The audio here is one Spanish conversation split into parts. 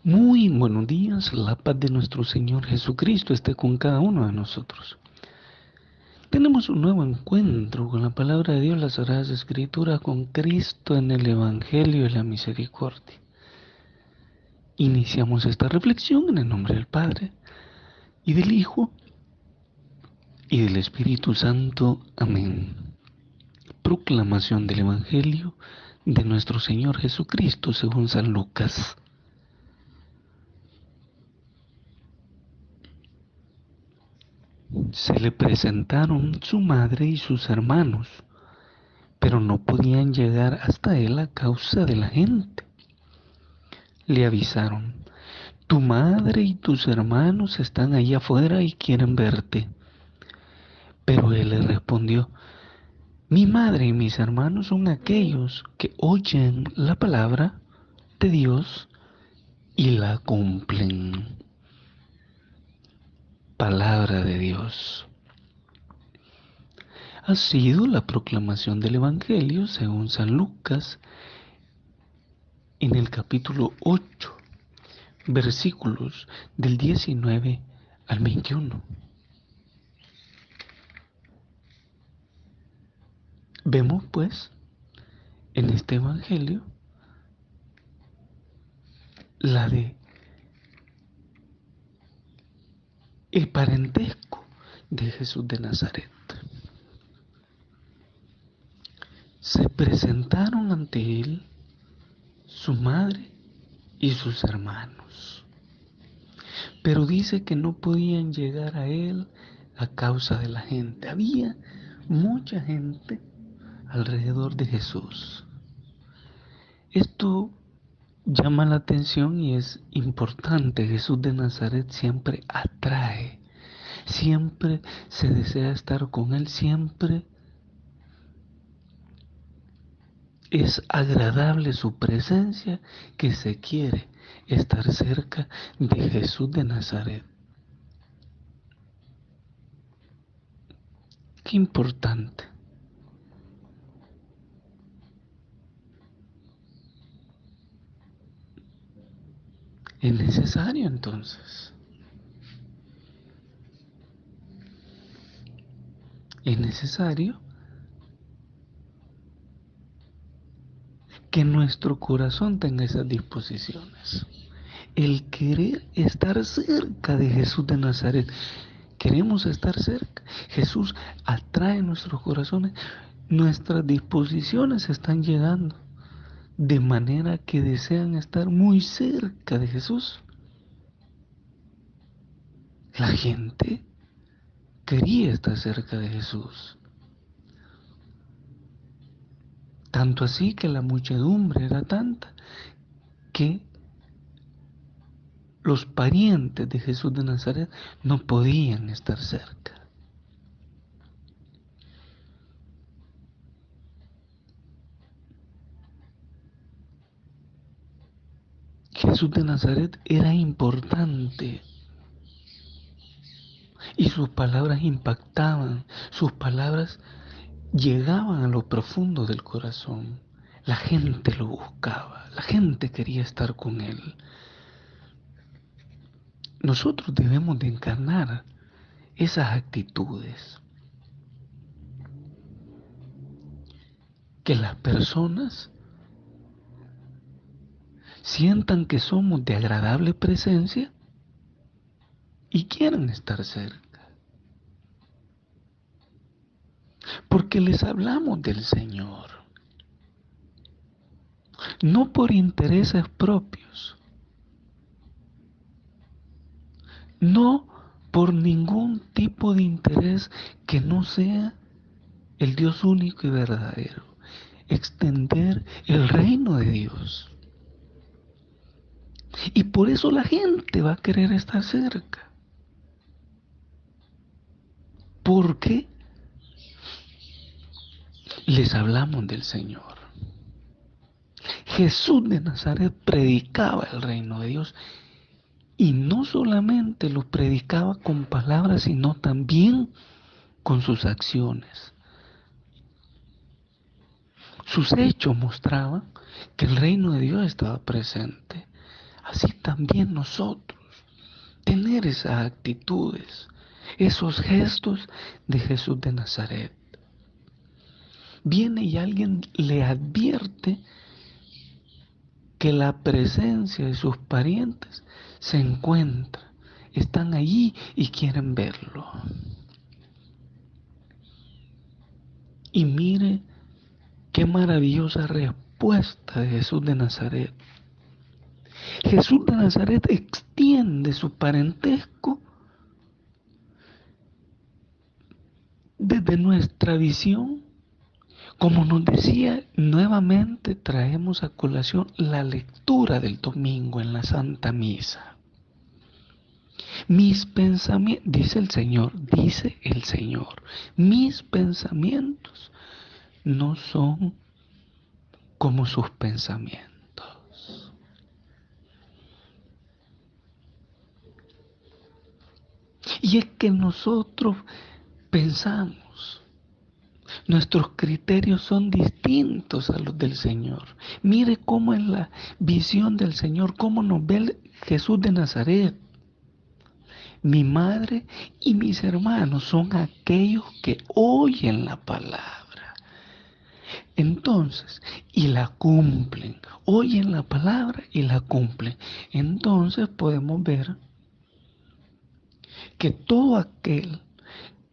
Muy buenos días, la paz de nuestro Señor Jesucristo esté con cada uno de nosotros. Tenemos un nuevo encuentro con la palabra de Dios, las Sagradas Escrituras, con Cristo en el Evangelio y la misericordia. Iniciamos esta reflexión en el nombre del Padre, y del Hijo, y del Espíritu Santo. Amén. Proclamación del Evangelio de nuestro Señor Jesucristo según San Lucas. Se le presentaron su madre y sus hermanos, pero no podían llegar hasta él a causa de la gente. Le avisaron: tu madre y tus hermanos están allá afuera y quieren verte. Pero él le respondió: mi madre y mis hermanos son aquellos que oyen la palabra de Dios y la cumplen. Palabra de Dios. Ha sido la proclamación del Evangelio según San Lucas en el capítulo 8, versículos del 19 al 21. Vemos pues en este evangelio la de el parentesco de Jesús de Nazaret. Se presentaron ante él su madre y sus hermanos, pero dice que no podían llegar a él a causa de la gente. Había mucha gente alrededor de Jesús. Esto llama la atención y es importante. Jesús de Nazaret siempre atrae, siempre se desea estar con él, siempre es agradable su presencia, que se quiere estar cerca de Jesús de Nazaret. Qué importante. Es necesario entonces. Es necesario que nuestro corazón tenga esas disposiciones. El querer estar cerca de Jesús de Nazaret. Queremos estar cerca. Jesús atrae nuestros corazones. Nuestras disposiciones están llegando de manera que desean estar muy cerca de Jesús. La gente quería estar cerca de Jesús. Tanto así que la muchedumbre era tanta que los parientes de Jesús de Nazaret no podían estar cerca. Jesús de Nazaret era importante y sus palabras impactaban, sus palabras llegaban a lo profundo del corazón. La gente lo buscaba, la gente quería estar con él. Nosotros debemos de encarnar esas actitudes. Que las personas sientan que somos de agradable presencia y quieran estar cerca. Porque les hablamos del Señor. No por intereses propios. No por ningún tipo de interés que no sea el Dios único y verdadero. Extender el reino de Dios. Y por eso la gente va a querer estar cerca. Porque les hablamos del Señor. Jesús de Nazaret predicaba el reino de Dios y no solamente lo predicaba con palabras, sino también con sus acciones. Sus hechos mostraban que el reino de Dios estaba presente. así también nosotros, tener esas actitudes, esos gestos de Jesús de Nazaret. Viene y alguien le advierte que la presencia de sus parientes se encuentra, están allí y quieren verlo. Y mire qué maravillosa respuesta de Jesús de Nazaret. Jesús de Nazaret extiende su parentesco desde nuestra visión. Como nos decía, nuevamente traemos a colación la lectura del domingo en la Santa Misa. Mis pensamientos, dice el Señor, mis pensamientos no son como sus pensamientos. Y es que nosotros pensamos, nuestros criterios son distintos a los del Señor. Mire cómo en la visión del Señor, cómo nos ve Jesús de Nazaret. Mi madre y mis hermanos son aquellos que oyen la palabra. Entonces, y la cumplen. Oyen la palabra y la cumplen. Entonces podemos ver que todo aquel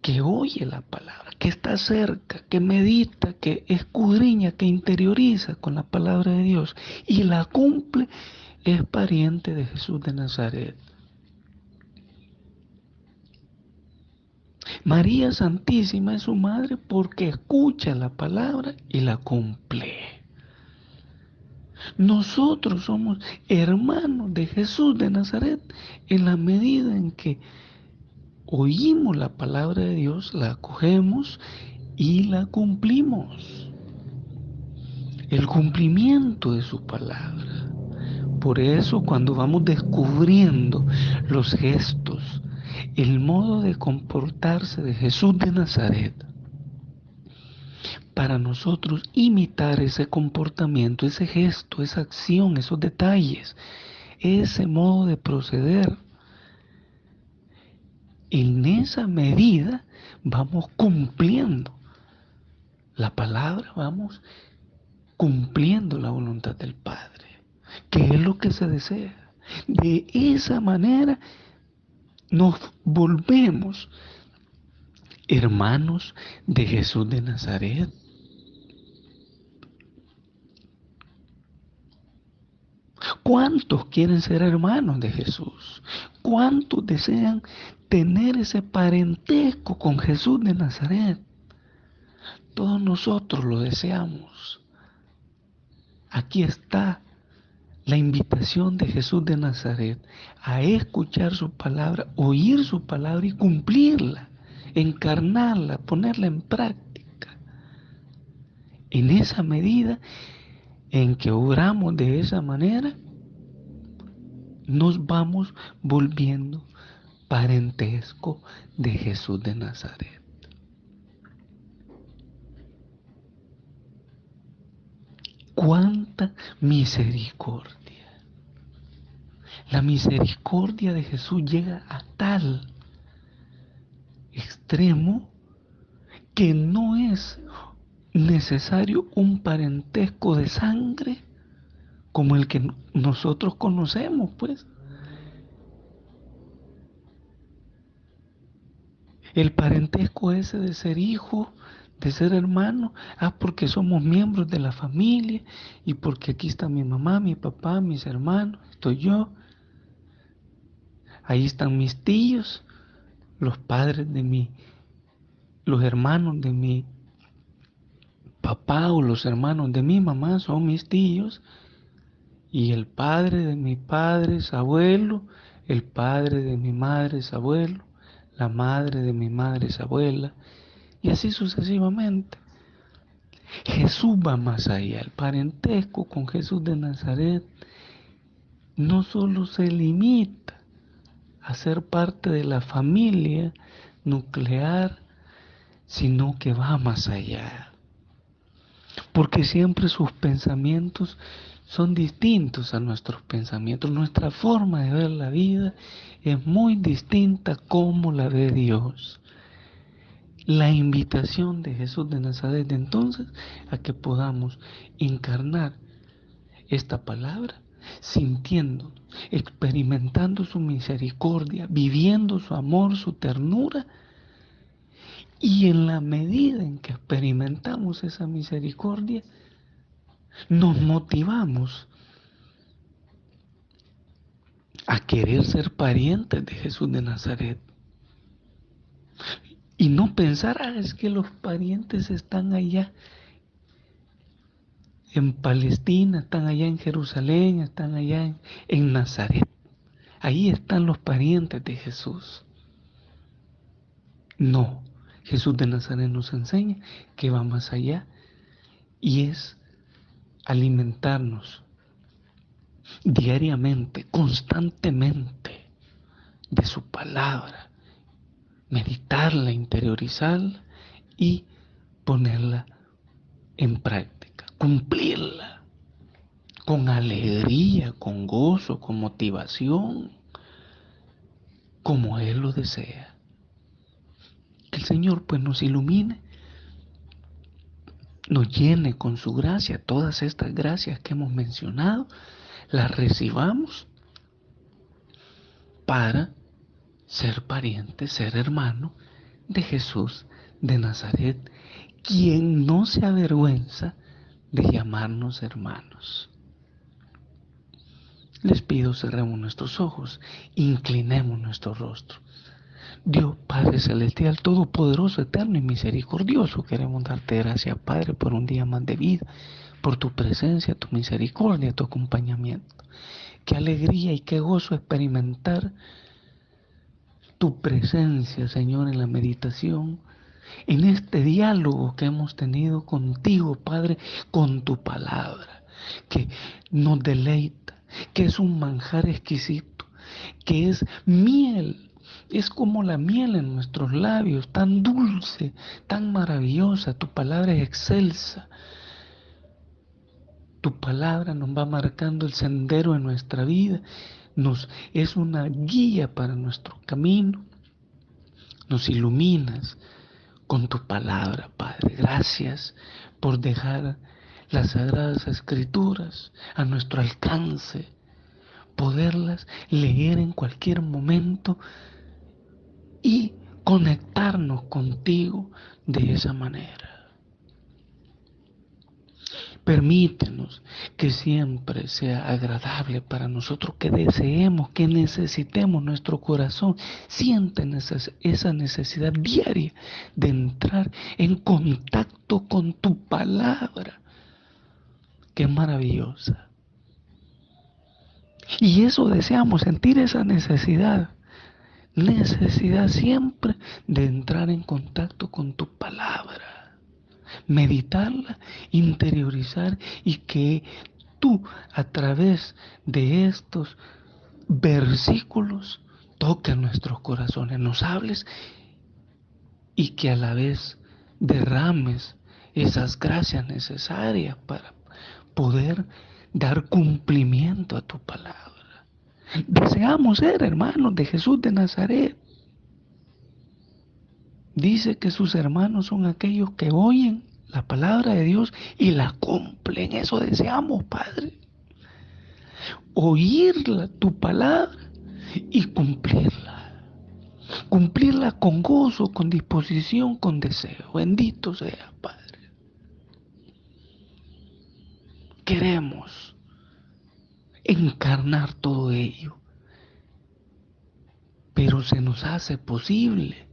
que oye la palabra, que está cerca, que medita, que escudriña, que interioriza con la palabra de Dios y la cumple, es pariente de Jesús de Nazaret. María Santísima es su madre porque escucha la palabra y la cumple. Nosotros somos hermanos de Jesús de Nazaret en la medida en que oímos la palabra de Dios, la acogemos y la cumplimos. El cumplimiento de su palabra. Por eso cuando vamos descubriendo los gestos, el modo de comportarse de Jesús de Nazaret, para nosotros imitar ese comportamiento, ese gesto, esa acción, esos detalles, ese modo de proceder, en esa medida vamos cumpliendo la palabra, vamos cumpliendo la voluntad del Padre, que es lo que se desea. De esa manera nos volvemos hermanos de Jesús de Nazaret. ¿Cuántos quieren ser hermanos de Jesús? ¿Cuántos desean tener ese parentesco con Jesús de Nazaret? Todos nosotros lo deseamos. Aquí está la invitación de Jesús de Nazaret a escuchar su palabra, oír su palabra y cumplirla, encarnarla, ponerla en práctica. En esa medida en que obramos de esa manera, nos vamos volviendo parentesco de Jesús de Nazaret. ¡Cuánta misericordia! La misericordia de Jesús llega a tal extremo que no es necesario un parentesco de sangre como el que nosotros conocemos, pues. El parentesco ese de ser hijo, de ser hermano, porque somos miembros de la familia y porque aquí está mi mamá, mi papá, mis hermanos, estoy yo. Ahí están mis tíos, los padres de los hermanos de mi papá o los hermanos de mi mamá son mis tíos. Y el padre de mi padre es abuelo, el padre de mi madre es abuelo, la madre de mi madre es abuela, y así sucesivamente. Jesús va más allá. El parentesco con Jesús de Nazaret no solo se limita a ser parte de la familia nuclear, sino que va más allá. Porque siempre sus pensamientos son distintos a nuestros pensamientos. Nuestra forma de ver la vida es muy distinta como la de Dios. La invitación de Jesús de Nazaret entonces a que podamos encarnar esta palabra, sintiendo, experimentando su misericordia, viviendo su amor, su ternura, y en la medida en que experimentamos esa misericordia, nos motivamos a querer ser parientes de Jesús de Nazaret. Y no pensar, es que los parientes están allá en Palestina, están allá en Jerusalén, están allá en Nazaret. Ahí están los parientes de Jesús. No, Jesús de Nazaret nos enseña que va más allá y es alimentarnos diariamente, constantemente de su palabra, meditarla, interiorizarla y ponerla en práctica, cumplirla con alegría, con gozo, con motivación, como Él lo desea. Que el Señor pues nos ilumine, nos llene con su gracia, todas estas gracias que hemos mencionado, las recibamos para ser pariente, ser hermano de Jesús de Nazaret, quien no se avergüenza de llamarnos hermanos. Les pido cerremos nuestros ojos, inclinemos nuestro rostro. Dios Padre Celestial, Todopoderoso, Eterno y Misericordioso, queremos darte gracias, Padre, por un día más de vida, por tu presencia, tu misericordia, tu acompañamiento. Qué alegría y qué gozo experimentar tu presencia, Señor, en la meditación, en este diálogo que hemos tenido contigo, Padre, con tu palabra, que nos deleita, que es un manjar exquisito, que es miel, es como la miel en nuestros labios, tan dulce, tan maravillosa. Tu palabra es excelsa. Tu palabra nos va marcando el sendero de nuestra vida, es una guía para nuestro camino. Nos iluminas con tu palabra, Padre. Gracias por dejar las sagradas escrituras a nuestro alcance, poderlas leer en cualquier momento y conectarnos contigo de esa manera. Permítenos que siempre sea agradable para nosotros, que deseemos, que necesitemos, nuestro corazón siente esa necesidad diaria de entrar en contacto con tu palabra, que es maravillosa. Y eso deseamos, sentir esa necesidad siempre de entrar en contacto con tu palabra, meditarla, interiorizar y que tú a través de estos versículos toques nuestros corazones, nos hables y que a la vez derrames esas gracias necesarias para poder dar cumplimiento a tu palabra. Deseamos ser hermanos de Jesús de Nazaret. Dice que sus hermanos son aquellos que oyen la palabra de Dios y la cumplen. Eso deseamos, Padre. Oírla, tu palabra, y cumplirla. Cumplirla con gozo, con disposición, con deseo. Bendito sea, Padre. Queremos encarnar todo ello, pero se nos hace posible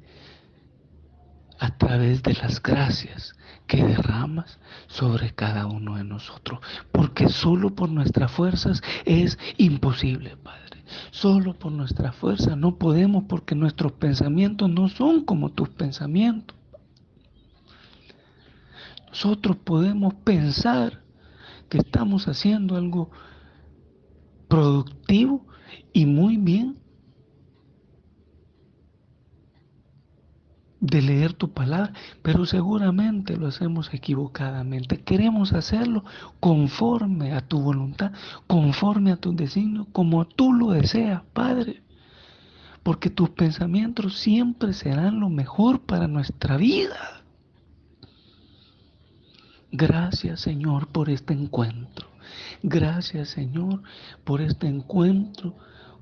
a través de las gracias que derramas sobre cada uno de nosotros, porque solo por nuestras fuerzas es imposible, Padre. Solo por nuestra fuerza no podemos, porque nuestros pensamientos no son como tus pensamientos. Nosotros podemos pensar que estamos haciendo algo productivo y muy bien, de leer tu palabra, pero seguramente lo hacemos equivocadamente. Queremos hacerlo conforme a tu voluntad, conforme a tus designios, como tú lo deseas, Padre, porque tus pensamientos siempre serán lo mejor para nuestra vida. Gracias, Señor, por este encuentro. Gracias, Señor, por este encuentro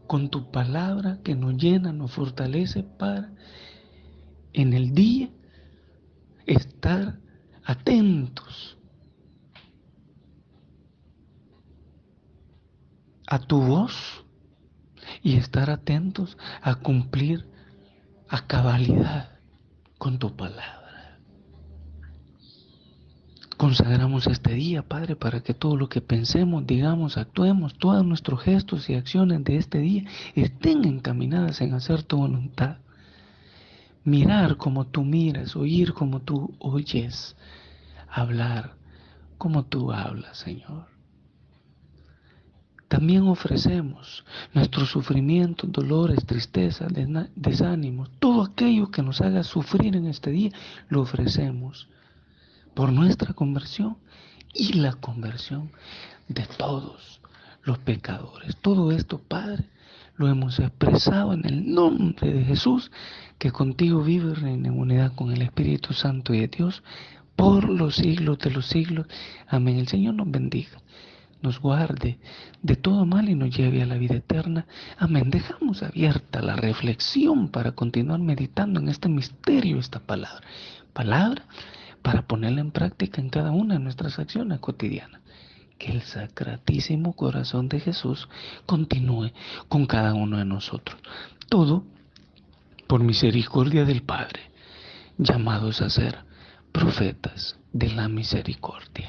con tu palabra que nos llena, nos fortalece para en el día estar atentos a tu voz y estar atentos a cumplir a cabalidad con tu palabra. Consagramos este día, Padre, para que todo lo que pensemos, digamos, actuemos, todos nuestros gestos y acciones de este día estén encaminadas en hacer tu voluntad. Mirar como tú miras, oír como tú oyes, hablar como tú hablas, Señor. También ofrecemos nuestros sufrimientos, dolores, tristezas, desánimos, todo aquello que nos haga sufrir en este día, lo ofrecemos por nuestra conversión y la conversión de todos los pecadores. Todo esto, Padre, lo hemos expresado en el nombre de Jesús, que contigo vive y reina en unidad con el Espíritu Santo y de Dios por los siglos de los siglos. Amén. El Señor nos bendiga, nos guarde de todo mal y nos lleve a la vida eterna. Amén. Dejamos abierta la reflexión para continuar meditando en este misterio, esta palabra. Palabra para ponerla en práctica en cada una de nuestras acciones cotidianas. Que el Sacratísimo Corazón de Jesús continúe con cada uno de nosotros. Todo por misericordia del Padre, llamados a ser profetas de la misericordia.